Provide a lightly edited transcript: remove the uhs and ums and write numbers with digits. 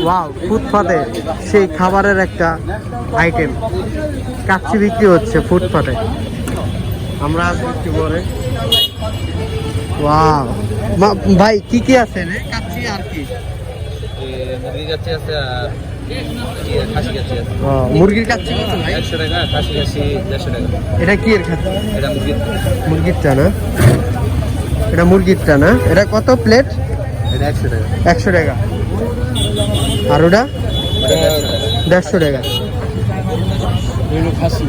Wow, ফুটপাতে সেই খাবারের একটা আইটেম কাচ্চি বিক্রি হচ্ছে ফুটপাতে। আমরা আসবো একটু পরে। ওয়াও ভাই কি কি আছে রে? কাচ্চি আর কি? মুরগির কাচ্চি আছে আর খাসি কাচ্চি আছে। মুরগির কাচ্চি কত ভাই? 100 টাকা, খাসি কাচ্চি 150 টাকা। এটা কি এর খাচ্চি? এটা মুরগিরটা না? এটা মুরগিরটা না? এটা কত প্লেট? এটা 100 টাকা। 100 টাকা। আর ওটা 150 টাকা। খাসি